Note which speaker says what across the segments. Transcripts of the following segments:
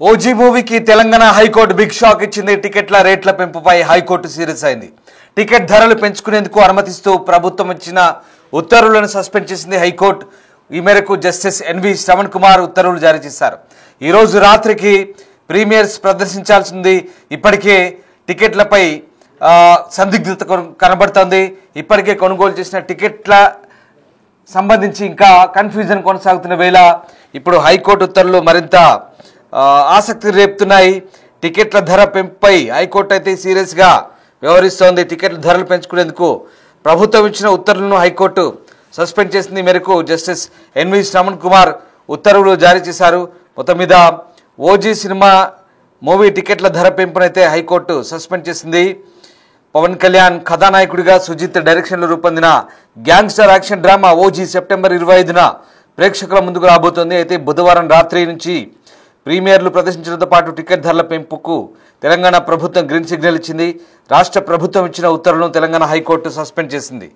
Speaker 1: OG మూవీకి Telangana high court big shock ఇచ్చింది. టికెట్ల రేట్ల పెంపుపై హైకోర్టు సీరియస్ అయింది. టికెట్ ధరలు పెంచుకునేందుకు అనుమతిస్తూ ప్రభుత్వం ఇచ్చిన ఉత్తర్వులను సస్పెండ్ చేసింది హైకోర్టు. ఈ మేరకు జస్టిస్ ఎన్వి శ్రవణ్ కుమార్ ఉత్తర్వులు జారీ చేశారు. ఈరోజు రాత్రికి ప్రీమియర్స్ ప్రదర్శించాల్సింది. ఇప్పటికే టికెట్లపై సందిగ్ధత కనబడుతోంది. ఇప్పటికే కొనుగోలు చేసిన టికెట్ల సంబంధించి ఇంకా కన్ఫ్యూజన్ కొనసాగుతున్న వేళ ఇప్పుడు హైకోర్టు ఉత్తర్వులు మరింత ఆసక్తి రేపుతున్నాయి. టికెట్ల ధర పెంపుపై హైకోర్టు అయితే సీరియస్గా వ్యవహరిస్తోంది. టికెట్ల ధరలు పెంచుకునేందుకు ప్రభుత్వం ఇచ్చిన ఉత్తర్వులను హైకోర్టు సస్పెండ్ చేసింది. మేరకు జస్టిస్ ఎన్వి శ్రవణ్ కుమార్ ఉత్తర్వులు జారీ చేశారు. మొత్తం మీద ఓజీ సినిమా మూవీ టికెట్ల ధర పెంపునైతే హైకోర్టు సస్పెండ్ చేసింది. పవన్ కళ్యాణ్ కథానాయకుడిగా సుజిత్ డైరెక్షన్లో రూపొందిన gangster action drama OG September 25న ప్రేక్షకుల ముందుకు రాబోతోంది. అయితే బుధవారం రాత్రి నుంచి ప్రీమియర్లు ప్రదర్శించడంతో పాటు టికెట్ ధరల పెంపుకు తెలంగాణ ప్రభుత్వం గ్రీన్ సిగ్నల్ ఇచ్చింది. రాష్ట్ర ప్రభుత్వం ఇచ్చిన ఉత్తర్వులను తెలంగాణ హైకోర్టు సస్పెండ్ చేసింది.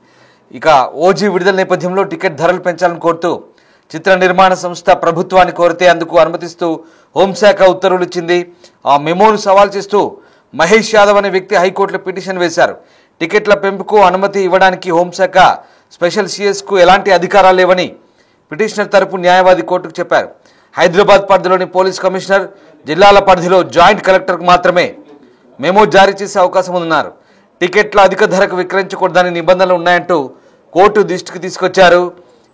Speaker 1: ఇక ఓజీ విడుదల నేపథ్యంలో టికెట్ ధరలు పెంచాలని కోరుతూ చిత్ర నిర్మాణ సంస్థ ప్రభుత్వాన్ని కోరితే అందుకు అనుమతిస్తూ హోంశాఖ ఉత్తర్వులు ఇచ్చింది. ఆ మెమోను సవాల్ చేస్తూ మహేష్ యాదవ్ అనే వ్యక్తి హైకోర్టులో పిటిషన్ వేశారు. టికెట్ల పెంపుకు అనుమతి ఇవ్వడానికి హోంశాఖ స్పెషల్ సిఎస్కు ఎలాంటి అధికారాలు లేవని పిటిషనర్ తరపు న్యాయవాది కోర్టుకు చెప్పారు. హైదరాబాద్ పరిధిలోని పోలీస్ కమిషనర్, జిల్లాల పరిధిలో జాయింట్ కలెక్టర్కు మాత్రమే మెమో జారీ చేసే అవకాశం ఉందన్నారు. టికెట్ల అధిక ధరకు విక్రయించకూడదని నిబంధనలు ఉన్నాయంటూ కోర్టు దృష్టికి తీసుకొచ్చారు.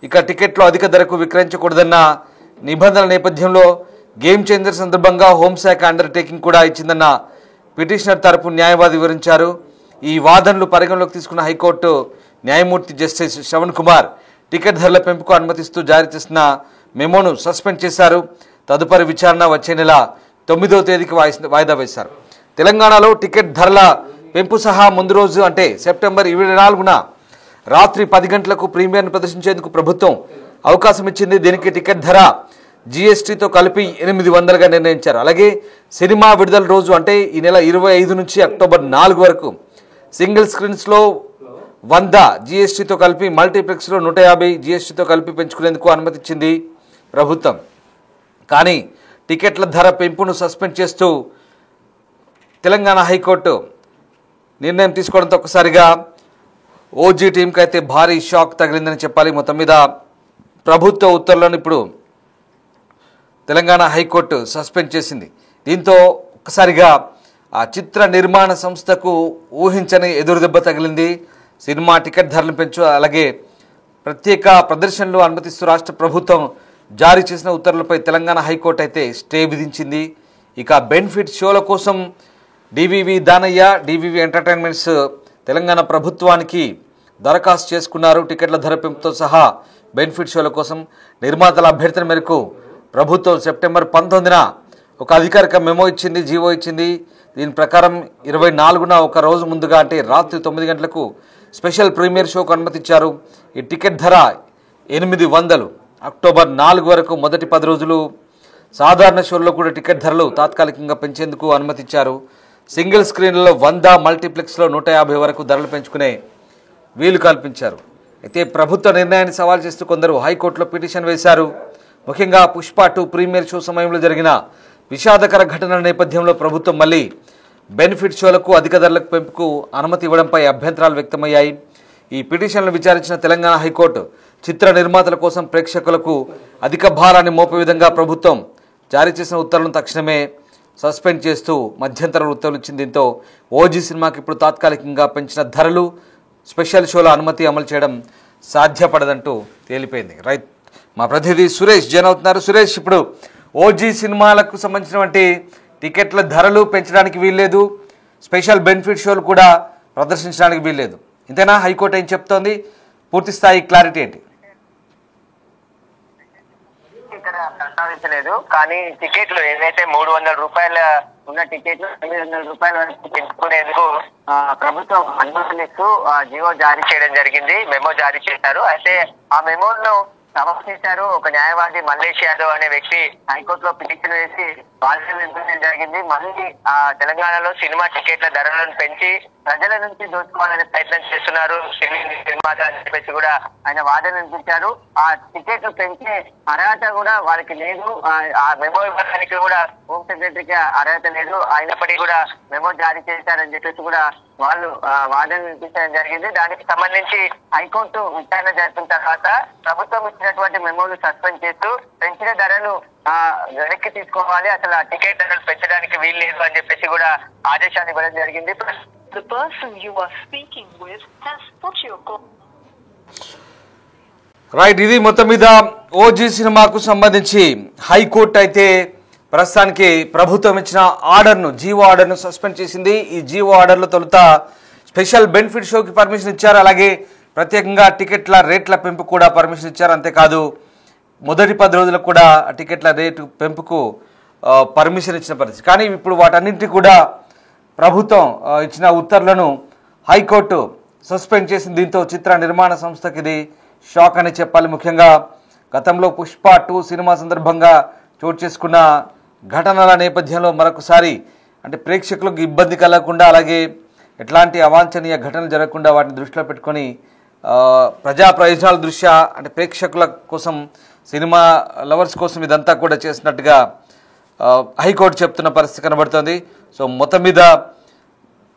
Speaker 1: ఇక టికెట్లు అధిక ధరకు విక్రయించకూడదన్న నిబంధనల నేపథ్యంలో గేమ్ చేంజర్ సందర్భంగా హోంశాఖ అండర్టేకింగ్ కూడా ఇచ్చిందన్న పిటిషనర్ తరపు న్యాయవాది వివరించారు. ఈ వాదనలు పరిగణలోకి తీసుకున్న హైకోర్టు న్యాయమూర్తి జస్టిస్ శ్రవణ్ కుమార్ టికెట్ ధరల పెంపుకు అనుమతిస్తూ జారీ చేసిన మెమోను సస్పెండ్ చేశారు. తదుపరి విచారణ వచ్చే నెల 9వ తేదీకి వాయిదా వేశారు. తెలంగాణలో టికెట్ ధరల పెంపు సహా ముందు రోజు అంటే సెప్టెంబర్ 24న రాత్రి 10 గంటలకు ప్రీమియర్ను ప్రదర్శించేందుకు ప్రభుత్వం అవకాశం ఇచ్చింది. దీనికి టికెట్ ధర జీఎస్టీతో కలిపి 800గా నిర్ణయించారు. అలాగే సినిమా విడుదల రోజు అంటే ఈ నెల 25 నుంచి అక్టోబర్ 4 వరకు సింగిల్ స్క్రీన్స్లో 100 జీఎస్టీతో కలిపి, మల్టీప్లెక్స్లో 150 జీఎస్టీతో కలిపి పెంచుకునేందుకు అనుమతి ఇచ్చింది ప్రభుత్వం. కానీ టికెట్ల ధర పెంపును సస్పెండ్ చేస్తూ తెలంగాణ హైకోర్టు నిర్ణయం తీసుకోవడంతో ఒక్కసారిగా ఓజీ టీంకి అయితే భారీ షాక్ తగిలిందని చెప్పాలి. మొత్తం మీద ప్రభుత్వ ఉత్తర్వులను ఇప్పుడు తెలంగాణ హైకోర్టు సస్పెండ్ చేసింది. దీంతో ఒక్కసారిగా ఆ చిత్ర నిర్మాణ సంస్థకు ఊహించని ఎదురుదెబ్బ తగిలింది. సినిమా టికెట్ ధరలను పెంచు, అలాగే ప్రత్యేక ప్రదర్శనలు అనుమతిస్తూ రాష్ట్ర ప్రభుత్వం జారీ చేసిన ఉత్తర్వులపై తెలంగాణ హైకోర్టు అయితే స్టే విధించింది. ఇక బెనిఫిట్ షోల కోసం DVV Danayya, DVV entertainments Telangana ప్రభుత్వానికి దరఖాస్తు చేసుకున్నారు. టికెట్ల ధర పెంపుతో సహా బెనిఫిట్ షోల కోసం నిర్మాతల అభ్యర్థన మేరకు ప్రభుత్వం సెప్టెంబర్ 19న ఒక అధికారిక మెమో ఇచ్చింది, జీవో ఇచ్చింది. దీని ప్రకారం 24న ఒక రోజు ముందుగా అంటే రాత్రి 9 గంటలకు స్పెషల్ ప్రీమియర్ షోకు అనుమతి ఇచ్చారు. ఈ టికెట్ ధర 800. అక్టోబర్ 4 వరకు మొదటి 10 రోజులు సాధారణ షోల్లో కూడా టికెట్ ధరలు తాత్కాలికంగా పెంచేందుకు అనుమతి ఇచ్చారు. సింగిల్ స్క్రీన్లలో 100, మల్టీప్లెక్స్లో 150 వరకు ధరలు పెంచుకునే వీలు కల్పించారు. అయితే ప్రభుత్వ నిర్ణయాన్ని సవాల్ చేస్తూ కొందరు హైకోర్టులో పిటిషన్ వేశారు. ముఖ్యంగా పుష్ప 2 ప్రీమియర్ షో సమయంలో జరిగిన విషాదకర ఘటనల నేపథ్యంలో ప్రభుత్వం మళ్ళీ బెనిఫిట్ షోలకు అధిక ధరలకు పెంపుకు అనుమతి ఇవ్వడంపై అభ్యంతరాలు వ్యక్తమయ్యాయి. ఈ పిటిషన్లు విచారించిన తెలంగాణ హైకోర్టు చిత్ర నిర్మాతల కోసం ప్రేక్షకులకు అధిక భారాన్ని మోపే విధంగా ప్రభుత్వం జారీ చేసిన ఉత్తర్వులను తక్షణమే సస్పెండ్ చేస్తూ మధ్యంతర ఉత్తర్వులు ఇచ్చింది. దీంతో ఓజీ సినిమాకి ఇప్పుడు తాత్కాలికంగా పెంచిన ధరలు, స్పెషల్ షోల అనుమతి అమలు చేయడం సాధ్యపడదంటూ తేలిపోయింది. రైట్, మా ప్రతినిధి సురేష్ జైన్ అవుతున్నారు. సురేష్, ఇప్పుడు ఓజీ సినిమాలకు సంబంధించినటువంటి టికెట్ల ధరలు పెంచడానికి వీల్లేదు, స్పెషల్ బెనిఫిట్ షోలు కూడా ప్రదర్శించడానికి వీల్లేదు, ఇంతేనా? హైకోర్టు ఏం చెప్తోంది? పూర్తి స్థాయి క్లారిటీ ఏంటి?
Speaker 2: ఇక్కడ ప్రస్తావించలేదు, కానీ టికెట్లు ఏదైతే 300 రూపాయల ఉన్న టికెట్లు 800 రూపాయల వరకు పెంచుకునేందుకు ప్రభుత్వం అనుమతిస్తూ జియో జారీ చేయడం జరిగింది, మెమో జారీ చేశారు. అయితే ఆ మెమోను సమర్పించారు ఒక న్యాయవాది మల్లేష్ యాదవ్ అనే వ్యక్తి హైకోర్టులో పిటిషన్ వేసి వాదన వినిపించడం జరిగింది. మళ్ళీ తెలంగాణలో సినిమా టికెట్ల ధరలను పెంచి ప్రజల నుంచి దోచుకోవాలనే ప్రయత్నం చేస్తున్నారు సినిమా అని చెప్పేసి కూడా ఆయన వాదన వినిపించారు. ఆ టికెట్లు పెంచే అర్హత కూడా వాళ్ళకి లేదు. ఆ మెమో ఇవ్వడానికి కూడా హోమ్ సెక్రటరీకి అర్హత లేదు. అయినప్పటికీ కూడా మెమో జారీ చేశారని చెప్పేసి కూడా వాళ్ళు వాదన వినిపించడం జరిగింది. దానికి సంబంధించి హైకోర్టు విచారణ జరిపిన తర్వాత ప్రభుత్వం ఇచ్చినటువంటి మెమోలు సస్పెండ్ చేస్తూ పెంచిన ధరలు వెనక్కి తీసుకోవాలి, అసలు ఆ టికెట్ ధరలు పెంచడానికి వీలు లేదు అని చెప్పేసి కూడా ఆదేశాలు ఇవ్వడం జరిగింది.
Speaker 3: The person you are speaking with has put your call.
Speaker 1: Right, ఇది మొత్తం మీద ఓజీ సినిమాకు సంబంధించి హైకోర్టు అయితే ప్రస్తుతానికి ప్రభుత్వం ఇచ్చిన ఆర్డర్ను, జీవో ఆర్డర్ను సస్పెండ్ చేసింది. ఈ జీవో ఆర్డర్లో తొలుత స్పెషల్ బెనిఫిట్ షోకి పర్మిషన్ ఇచ్చారు, అలాగే ప్రత్యేకంగా టికెట్ల రేట్ల పెంపు కూడా పర్మిషన్ ఇచ్చారు. అంతేకాదు మొదటి 10 రోజులకు కూడా టికెట్ల రేటు పెంపుకు పర్మిషన్ ఇచ్చిన పరిస్థితి. కానీ ఇప్పుడు వాటన్నింటినీ కూడా ప్రభుత్వం ఇచ్చిన ఉత్తర్వులను హైకోర్టు సస్పెండ్ చేసింది. దీంతో చిత్ర నిర్మాణ సంస్థకి ఇది షాక్ అని చెప్పాలి. ముఖ్యంగా గతంలో పుష్ప 2 సినిమా సందర్భంగా చోటు చేసుకున్న ఘటనల నేపథ్యంలో మరొకసారి అంటే ప్రేక్షకులకు ఇబ్బంది కలగకుండా, అలాగే ఎట్లాంటి అవాంఛనీయ ఘటనలు జరగకుండా వాటిని దృష్టిలో పెట్టుకొని ప్రజా ప్రయోజనాల దృష్ట్యా అంటే ప్రేక్షకుల కోసం, సినిమా లవర్స్ కోసం ఇదంతా కూడా చేసినట్టుగా హైకోర్టు చెప్తున్న పరిస్థితి కనబడుతోంది. సో మొత్తం మీద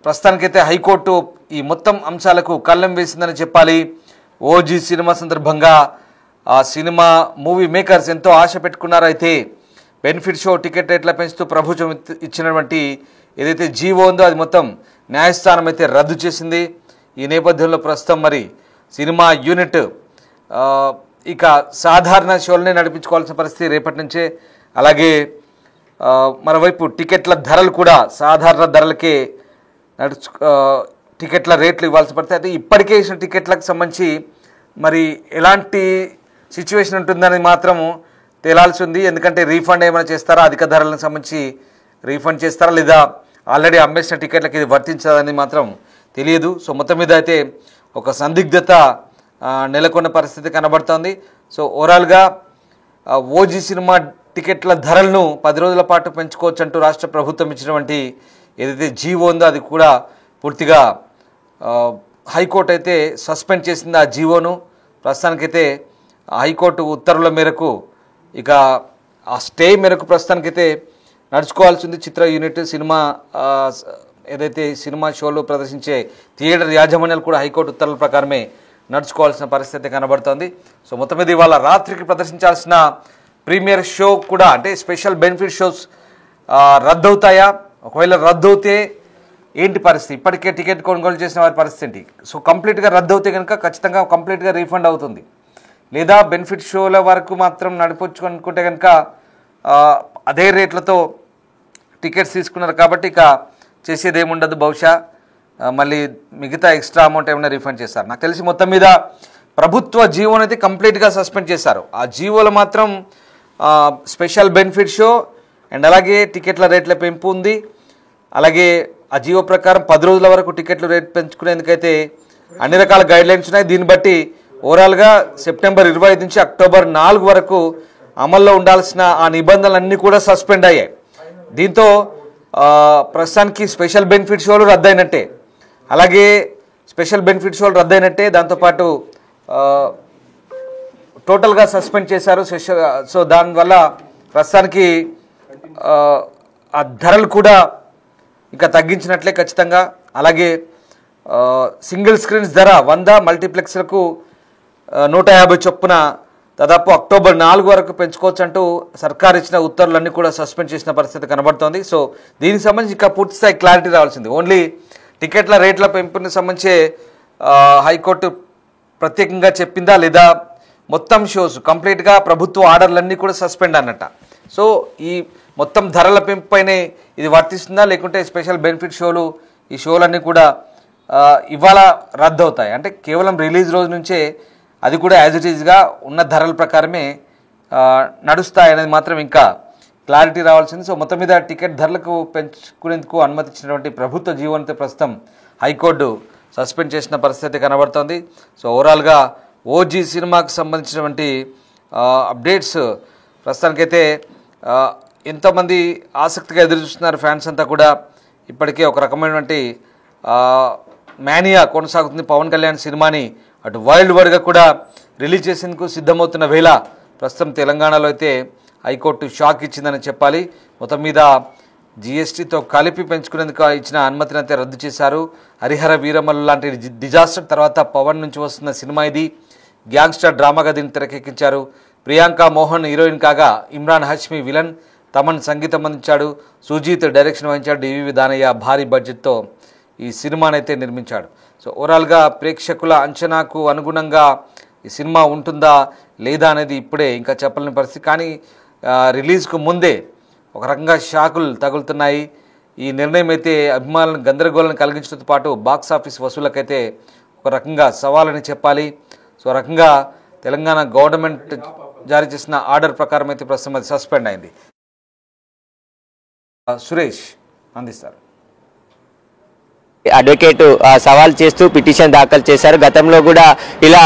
Speaker 1: ప్రస్తుతానికైతే హైకోర్టు ఈ మొత్తం అంశాలకు కళ్ళెం వేసిందని చెప్పాలి. ఓజీ సినిమా సందర్భంగా ఆ సినిమా మూవీ మేకర్స్ ఎంతో ఆశ పెట్టుకున్నారో, అయితే బెనిఫిట్ షో టికెట్ రేట్ల పెంచుతూ ప్రభుత్వం ఇచ్చినటువంటి ఏదైతే జీవో ఉందో అది మొత్తం న్యాయస్థానం అయితే రద్దు చేసింది. ఈ నేపథ్యంలో ప్రస్తుతం మరి సినిమా యూనిట్ ఇక సాధారణ షోలనే నడిపించుకోవాల్సిన పరిస్థితి రేపటి నుంచే. అలాగే మరోవైపు టికెట్ల ధరలు కూడా సాధారణ ధరలకే టికెట్ల రేట్లు ఇవ్వాల్సి పడతాయి. అయితే ఇప్పటికే ఇచ్చిన టికెట్లకు సంబంధించి మరి ఎలాంటి సిచ్యువేషన్ ఉంటుందని మాత్రం తేలాల్సి ఉంది. ఎందుకంటే రీఫండ్ ఏమైనా చేస్తారా, అధిక ధరలకు సంబంధించి రీఫండ్ చేస్తారా, లేదా ఆల్రెడీ అమ్మేసిన టికెట్లకు ఇది వర్తించదని మాత్రం తెలియదు. సో మొత్తం మీద అయితే ఒక సందిగ్ధత నెలకొన్న పరిస్థితి కనబడుతోంది. సో ఓవరాల్గా ఓజీ సినిమా టికెట్ల ధరలను 10 రోజుల పాటు పెంచుకోవచ్చు అంటూ రాష్ట్ర ప్రభుత్వం ఇచ్చినటువంటి ఏదైతే జీవో ఉందో అది కూడా పూర్తిగా హైకోర్టు అయితే సస్పెండ్ చేసింది ఆ జీవోను. ప్రస్తుతానికైతే హైకోర్టు ఉత్తర్వుల మేరకు ఇక ఆ స్టే మేరకు ప్రస్తుతానికైతే నడుచుకోవాల్సి ఉంది. చిత్ర యూనిట్ సినిమా ఏదైతే సినిమా షోలు ప్రదర్శించే థియేటర్ యాజమాన్యాలు కూడా హైకోర్టు ఉత్తర్వుల ప్రకారమే నడుచుకోవాల్సిన పరిస్థితి కనబడుతోంది. సో మొత్తం మీద ఇవాళ రాత్రికి ప్రదర్శించాల్సిన ప్రీమియర్ షో కూడా అంటే స్పెషల్ బెనిఫిట్ షోస్ రద్దవుతాయా? ఒకవేళ రద్దవుతే ఏంటి పరిస్థితి? ఇప్పటికే టికెట్ కొనుగోలు చేసిన వారి పరిస్థితి ఏంటి? సో కంప్లీట్గా రద్దవుతే కనుక ఖచ్చితంగా కంప్లీట్గా రీఫండ్ అవుతుంది. లేదా బెనిఫిట్ షోల వరకు మాత్రం నడిపొచ్చు అనుకుంటే కనుక అదే రేట్లతో టికెట్స్ తీసుకున్నారు కాబట్టి ఇక చేసేది ఏముండదు. బహుశా మళ్ళీ మిగతా ఎక్స్ట్రా అమౌంట్ ఏమైనా రీఫండ్ చేస్తారు. నాకు తెలిసి మొత్తం మీద ప్రభుత్వ జీవోని అయితే కంప్లీట్గా సస్పెండ్ చేశారు. ఆ జీవోలో మాత్రం స్పెషల్ బెనిఫిట్ షో అండ్ అలాగే టికెట్ల రేట్ల పెంపు ఉంది. అలాగే ఆ జీవో ప్రకారం 10 రోజుల వరకు టికెట్లు రేట్ పెంచుకునేందుకైతే అన్ని రకాల గైడ్లైన్స్ ఉన్నాయి. దీన్ని బట్టి ఓవరాల్గా సెప్టెంబర్ 25 నుంచి అక్టోబర్ 4 వరకు అమల్లో ఉండాల్సిన ఆ నిబంధనలన్నీ కూడా సస్పెండ్ అయ్యాయి. దీంతో ప్రస్తుతానికి స్పెషల్ బెనిఫిట్ షోలు రద్దయినట్టే, అలాగే స్పెషల్ బెనిఫిట్ షోలు రద్దయినట్టే, దాంతోపాటు టోటల్గా సస్పెండ్ చేశారు. సో దానివల్ల ప్రస్తుతానికి ఆ ధరలు కూడా ఇంకా తగ్గించినట్లే ఖచ్చితంగా. అలాగే సింగిల్ స్క్రీన్స్ ధర 100, మల్టీప్లెక్స్లకు 150 చొప్పున దాదాపు అక్టోబర్ 4 వరకు పెంచుకోవచ్చు అంటూ సర్కార్ ఇచ్చిన ఉత్తర్వులన్నీ కూడా సస్పెండ్ చేసిన పరిస్థితి కనబడుతోంది. సో దీనికి సంబంధించి ఇంకా పూర్తిస్థాయి క్లారిటీ రావాల్సింది. ఓన్లీ టికెట్ల రేట్ల పెంపుని సంబంధించి హైకోర్టు ప్రత్యేకంగా చెప్పిందా, లేదా మొత్తం షోస్ కంప్లీట్గా ప్రభుత్వ ఆర్డర్లన్నీ కూడా సస్పెండ్ అన్నట్ట. సో ఈ మొత్తం ధరల పెంపుపైనే ఇది వర్తిస్తుందా, లేకుంటే స్పెషల్ బెనిఫిట్ షోలు ఈ షోలన్నీ కూడా ఇవాళ రద్దు అవుతాయి? అంటే కేవలం రిలీజ్ రోజు నుంచే అది కూడా యాజ్ ఇట్ ఈజ్గా ఉన్న ధరల ప్రకారమే నడుస్తాయి అనేది మాత్రం ఇంకా క్లారిటీ రావాల్సింది. సో మొత్తం మీద టికెట్ ధరలకు పెంచుకునేందుకు అనుమతించినటువంటి ప్రభుత్వ జీవోనితో ప్రస్తుతం హైకోర్టు సస్పెండ్ చేసిన పరిస్థితి కనబడుతోంది. సో ఓవరాల్గా ఓజీ సినిమాకు సంబంధించినటువంటి అప్డేట్స్ ప్రస్తుతానికైతే ఎంతోమంది ఆసక్తిగా ఎదురు చూస్తున్నారు ఫ్యాన్స్ అంతా కూడా. ఇప్పటికే ఒక రకమైనటువంటి మేనియా కొనసాగుతుంది. పవన్ కళ్యాణ్ సినిమాని అటు వరల్డ్ వైడ్గా కూడా రిలీజ్ చేసేందుకు సిద్ధమవుతున్న వేళ ప్రస్తుతం తెలంగాణలో అయితే హైకోర్టు షాక్ ఇచ్చిందని చెప్పాలి. మొత్తం మీద జీఎస్టీతో కలిపి పెంచుకునేందుకు ఇచ్చిన అనుమతిని అయితే రద్దు చేశారు. హరిహర వీరమల్లు లాంటి డిజాస్టర్ తర్వాత పవన్ నుంచి వస్తున్న సినిమా ఇది. గ్యాంగ్స్టర్ డ్రామాగా దీన్ని తెరకెక్కించారు. ప్రియాంక మోహన్ హీరోయిన్ కాగా ఇమ్రాన్ హష్మి విలన్, తమన్ సంగీతం అందించాడు. సుజీత్ డైరెక్షన్ వహించాడు. డివివి దానయ్య భారీ బడ్జెట్తో ఈ సినిమానైతే నిర్మించాడు. సో ఓవరాల్గా ప్రేక్షకుల అంచనాకు అనుగుణంగా ఈ సినిమా ఉంటుందా లేదా అనేది ఇప్పుడే ఇంకా చెప్పలేని పరిస్థితి. కానీ రిలీజ్కు ముందే ఒక రకంగా షాకులు తగులుతున్నాయి. ఈ నిర్ణయం అయితే అభిమానులను గందరగోళాన్ని కలిగించడంతో పాటు బాక్స్ ఆఫీస్ వసూళ్లకైతే ఒక రకంగా సవాలని చెప్పాలి. సో రకంగా తెలంగాణ గవర్నమెంట్ జారీ చేసిన ఆర్డర్ ప్రకారం అయితే ప్రస్తుతం అది సస్పెండ్ అయింది. సురేష్ అందిస్తారు.
Speaker 4: అడ్వకేట్ సవాల్ చేస్తూ పిటిషన్ దాఖలు చేశారు. గతంలో కూడా ఇలా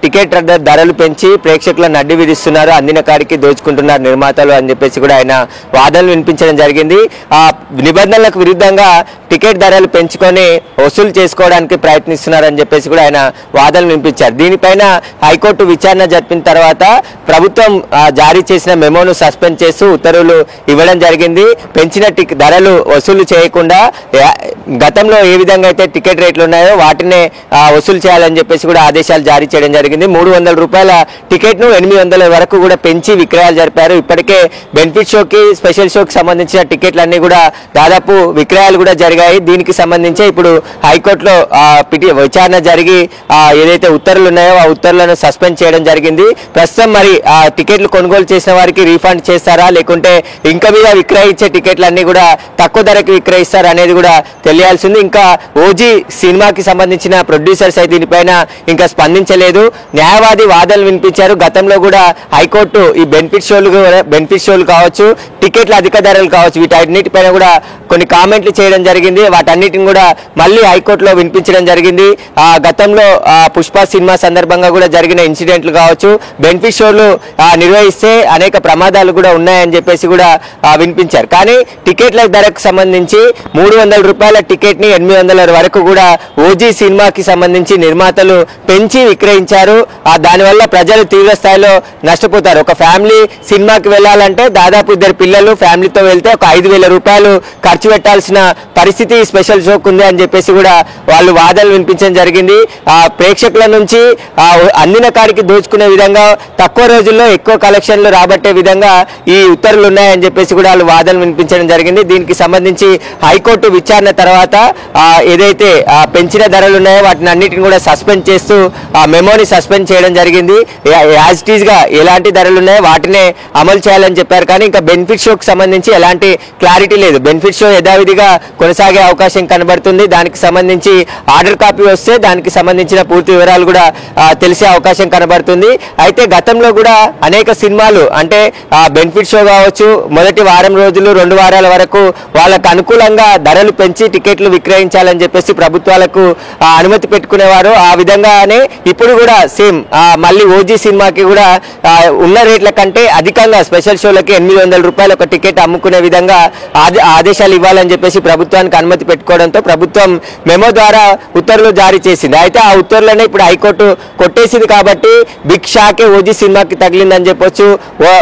Speaker 4: టికెట్ ధరలు పెంచి ప్రేక్షకులను అడ్డు విధిస్తున్నారు, అందిన కాడికి దోచుకుంటున్నారు నిర్మాతలు అని చెప్పేసి కూడా ఆయన వాదనలు వినిపించడం జరిగింది. ఆ నిబంధనలకు విరుద్ధంగా టికెట్ ధరలు పెంచుకొని వసూలు చేసుకోవడానికి ప్రయత్నిస్తున్నారని చెప్పేసి కూడా ఆయన వాదనలు వినిపించారు. దీనిపైన హైకోర్టు విచారణ జరిపిన తర్వాత ప్రభుత్వం జారీ చేసిన మెమోను సస్పెండ్ చేస్తూ ఉత్తర్వులు ఇవ్వడం జరిగింది. పెంచిన ధరలు వసూలు చేయకుండా గతంలో ఏ విధంగా అయితే టికెట్ రేట్లు ఉన్నాయో వాటినే వసూలు చేయాలని చెప్పేసి కూడా ఆదేశాలు జారీ చేయడం జరిగింది. 300 రూపాయల టికెట్ను 800 వరకు కూడా పెంచి విక్రయాలు జరిపారు. ఇప్పటికే బెనిఫిట్ షోకి, స్పెషల్ షోకి సంబంధించిన టికెట్లన్నీ కూడా దాదాపు విక్రయాలు కూడా జరిగాయి. దీనికి సంబంధించి ఇప్పుడు హైకోర్టులో విచారణ జరిగి ఏదైతే ఉత్తర్వులు ఉన్నాయో ఆ ఉత్తర్వులను సస్పెండ్ చేయడం జరిగింది. ప్రస్తుతం మరి ఆ టికెట్లు కొనుగోలు చేసిన వారికి రీఫండ్ చేస్తారా, లేకుంటే ఇంకా మీద విక్రయించే టికెట్లన్నీ కూడా తక్కువ ధరకి విక్రయిస్తారా అనేది కూడా తెలియాల్సింది. ఇంకా ఓజీ సినిమాకి సంబంధించిన ప్రొడ్యూసర్స్ అయితే దీనిపైన ఇంకా స్పందించలేదు. న్యాయవాది వాదనలు వినిపించారు. గతంలో కూడా హైకోర్టు ఈ బెనిఫిట్ షోలు కావచ్చు, టికెట్ల అధిక ధరలు కావచ్చు, వీటన్నిటిపైన కూడా కొన్ని కామెంట్లు చేయడం జరిగింది. వాటన్నిటిని కూడా మళ్ళీ హైకోర్టులో వినిపించడం జరిగింది. గతంలో పుష్ప సినిమా సందర్భంగా కూడా జరిగిన ఇన్సిడెంట్లు కావచ్చు, బెనిఫిట్ షోలు నిర్వహిస్తే అనేక ప్రమాదాలు కూడా ఉన్నాయని చెప్పేసి కూడా వినిపించారు. కానీ టికెట్ల ధరకు సంబంధించి 300 రూపాయల టికెట్ ని 800 వరకు కూడా ఓజీ సినిమాకి సంబంధించి నిర్మాతలు పెంచి విక్రయించారు. దానివల్ల ప్రజలు తీవ్ర స్థాయిలో నష్టపోతారు. ఒక ఫ్యామిలీ సినిమాకి వెళ్ళాలంటే దాదాపు 2 పిల్లలు ఫ్యామిలీతో వెళ్తే ఒక 5,000 రూపాయలు ఖర్చు పెట్టాల్సిన పరిస్థితి స్పెషల్ షోకు ఉంది అని చెప్పేసి కూడా వాళ్ళు వాదనలు వినిపించడం జరిగింది. ప్రేక్షకుల నుంచి అందిన కాడికి దోచుకునే విధంగా తక్కువ రోజుల్లో ఎక్కువ కలెక్షన్లు రాబట్టే విధంగా ఈ ఉత్తర్వులు ఉన్నాయని చెప్పేసి కూడా వాళ్ళు వాదనలు వినిపించడం జరిగింది. దీనికి సంబంధించి హైకోర్టు విచారణ తర్వాత ఏదైతే పెంచిన ధరలు ఉన్నాయో వాటిని అన్నిటిని కూడా సస్పెండ్ చేస్తూ మెమోని సస్పెండ్ చేయడం జరిగింది. యాజ్ ఇట్ ఈజ్ గా ఎలాంటి ధరలు ఉన్నాయో వాటినే అమలు చేయాలని చెప్పారు. కానీ ఇంకా బెనిఫిట్ షోకి సంబంధించి ఎలాంటి క్లారిటీ లేదు. బెనిఫిట్ షో యథావిధిగా కొనసాగే అవకాశం కనబడుతుంది. దానికి సంబంధించి ఆర్డర్ కాపీ వస్తే దానికి సంబంధించిన పూర్తి వివరాలు కూడా తెలిసే అవకాశం కనబడుతుంది. అయితే గతంలో కూడా అనేక సినిమాలు అంటే బెనిఫిట్ షో కావచ్చు, మొదటి వారం రోజులు 2 వారాల వరకు వాళ్ళకు అనుకూలంగా ధరలు పెంచి టికెట్లు విక్రయించాలని చెప్పేసి ప్రభుత్వాలకు అనుమతి పెట్టుకునేవారు. ఆ విధంగానే ఇప్పుడు కూడా సేమ్ మళ్ళీ ఓజీ సినిమాకి కూడా ఉన్న రేట్ల కంటే అధికంగా స్పెషల్ షోలకి 800 రూపాయలు ఒక టికెట్ అమ్ముకునే విధంగా ఆదేశాలు ఇవ్వాలని చెప్పేసి ప్రభుత్వానికి అనుమతి పెట్టుకోవడంతో ప్రభుత్వం మెమో ద్వారా ఉత్తర్వులు జారీ చేసింది. అయితే ఆ ఉత్తర్వులనే ఇప్పుడు హైకోర్టు కొట్టేసింది. కాబట్టి బిగ్ షాకే ఓజీ సినిమాకి తగిలిందని చెప్పొచ్చు.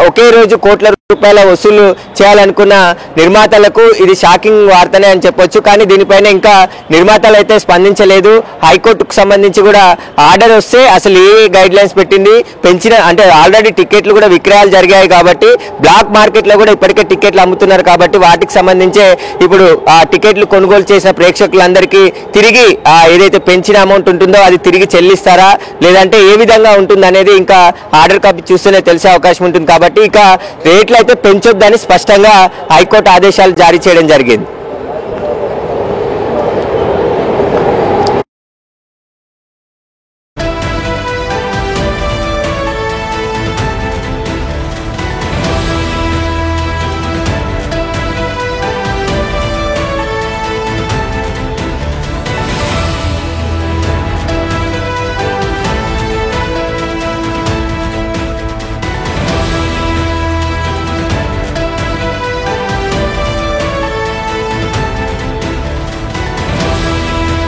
Speaker 4: ఒకే రోజు కోట్ల రూపాయల వసూలు చేయాలనుకున్న నిర్మాతలకు ఇది షాకింగ్ వార్తనే అని చెప్పొచ్చు. కానీ దీనిపైన ఇంకా నిర్మాతలు అయితే స్పందించలేదు. హైకోర్టుకు సంబంధించి కూడా ఆర్డర్ వస్తే అసలు ఏ గైడ్ లైన్స్ పెట్టింది, పెంచిన అంటే ఆల్రెడీ టికెట్లు కూడా విక్రయాలు జరిగాయి కాబట్టి బ్లాక్ మార్కెట్ లో కూడా ఇప్పటికే టికెట్లు అమ్ముతున్నారు కాబట్టి వాటికి సంబంధించే ఇప్పుడు ఆ టికెట్లు కొనుగోలు చేసిన ప్రేక్షకులందరికీ తిరిగి ఏదైతే పెంచిన అమౌంట్ ఉంటుందో అది తిరిగి చెల్లిస్తారా లేదంటే ఏ విధంగా ఉంటుంది అనేది ఇంకా ఆర్డర్ కాపీ చూస్తేనే తెలిసే అవకాశం ఉంటుంది. కాబట్టి ఇక రేట్లు అయితే పెంచొద్దని స్పష్టంగా హైకోర్టు ఆదేశాలు జారీ చేయడం జరిగింది.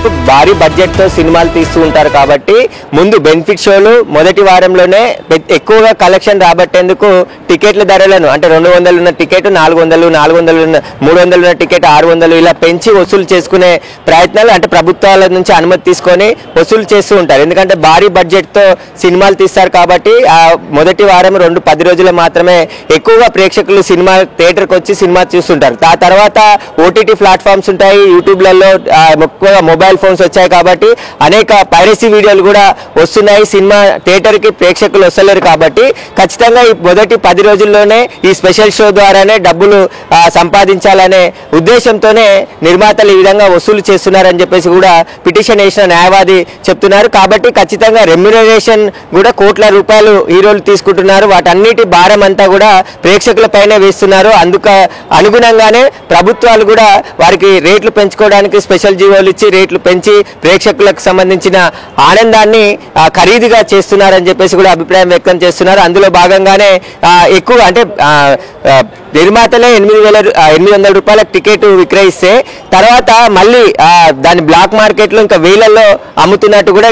Speaker 4: దాదాపు భారీ బడ్జెట్తో సినిమాలు తీస్తూ ఉంటారు కాబట్టి ముందు బెనిఫిట్ షోలు మొదటి వారంలోనే ఎక్కువగా కలెక్షన్ రాబట్టేందుకు టికెట్ల ధరలను అంటే 200 ఉన్న టికెట్ 400, 400 ఉన్న 300 ఉన్న టికెట్ 600 ఇలా పెంచి వసూలు చేసుకునే ప్రయత్నాలు అంటే ప్రభుత్వాల నుంచి అనుమతి తీసుకొని వసూలు చేస్తూ ఉంటారు. ఎందుకంటే భారీ బడ్జెట్తో సినిమాలు తీస్తారు కాబట్టి ఆ మొదటి వారం 10 రోజులు మాత్రమే ఎక్కువగా ప్రేక్షకులు సినిమా థియేటర్కి వచ్చి సినిమా చూస్తుంటారు. ఆ తర్వాత ఓటీటీ ప్లాట్ఫామ్స్ ఉంటాయి, యూట్యూబ్లలో ఎక్కువగా మొబైల్ ఫోన్స్ వచ్చాయి కాబట్టి అనేక పైరసీ వీడియోలు కూడా వస్తున్నాయి. సినిమా థియేటర్కి ప్రేక్షకులు వస్తలేరు కాబట్టి ఖచ్చితంగా ఈ మొదటి 10 రోజుల్లోనే ఈ స్పెషల్ షో ద్వారానే డబ్బులు సంపాదించాలనే ఉద్దేశంతోనే నిర్మాతలు ఈ విధంగా వసూలు చేస్తున్నారని చెప్పేసి కూడా పిటిషన్ వేసిన న్యాయవాది చెప్తున్నారు. కాబట్టి ఖచ్చితంగా రెమ్యునరేషన్ కూడా కోట్ల రూపాయలు హీరోలు తీసుకుంటున్నారు. వాటన్నిటి భారం అంతా కూడా ప్రేక్షకులపైనే వేస్తున్నారు. అందుకు అనుగుణంగానే ప్రభుత్వాలు కూడా వారికి రేట్లు పెంచుకోవడానికి స్పెషల్ జీవోలు ఇచ్చి రేట్లు పెంచి ప్రేక్షకులకు సంబంధించిన ఆనందాన్ని ఖరీదుగా చేస్తున్నారని చెప్పేసి కూడా అభిప్రాయం వ్యక్తం చేస్తున్నారు. అందులో భాగంగానే ఎక్కువ అంటే నిర్మాతలే 800 రూపాయల టికెట్ విక్రయిస్తే తర్వాత మళ్ళీ దాని బ్లాక్ మార్కెట్లో ఇంకా వేలల్లో అమ్ముతున్నట్టు కూడా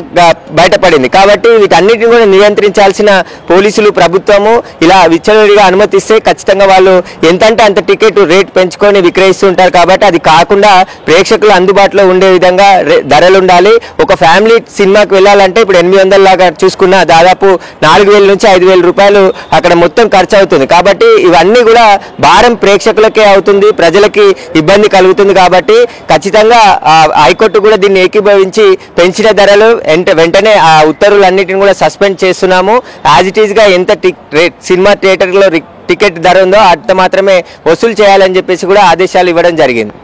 Speaker 4: బయటపడింది. కాబట్టి వీటన్నిటిని కూడా నియంత్రించాల్సిన పోలీసులు ప్రభుత్వము ఇలా విచ్చలవిడిగా అనుమతిస్తే ఖచ్చితంగా వాళ్ళు ఎంతంటే అంత టికెట్ రేట్ పెంచుకొని విక్రయిస్తూ ఉంటారు. కాబట్టి అది కాకుండా ప్రేక్షకులు అందుబాటులో ఉండే విధంగా ధరలు ఉండాలి. ఒక ఫ్యామిలీ సినిమాకి వెళ్ళాలంటే ఇప్పుడు 800 లాగా చూసుకున్నా దాదాపు 4000 నుంచి 5000 రూపాయలు అక్కడ మొత్తం ఖర్చు అవుతుంది. కాబట్టి ఇవన్నీ కూడా భారం ప్రేక్షకులకే అవుతుంది, ప్రజలకి ఇబ్బంది కలుగుతుంది. కాబట్టి ఖచ్చితంగా హైకోర్టు కూడా దీన్ని ఏకీభవించి పెంచిన ధరలు వెంటనే ఆ ఉత్తర్వులన్నిటిని కూడా సస్పెండ్ చేస్తున్నాము. యాజ్ ఇట్ ఈస్ గా ఎంత సినిమా థియేటర్లో టికెట్ ధర ఉందో అంత మాత్రమే వసూలు చేయాలని చెప్పేసి కూడా ఆదేశాలు ఇవ్వడం జరిగింది.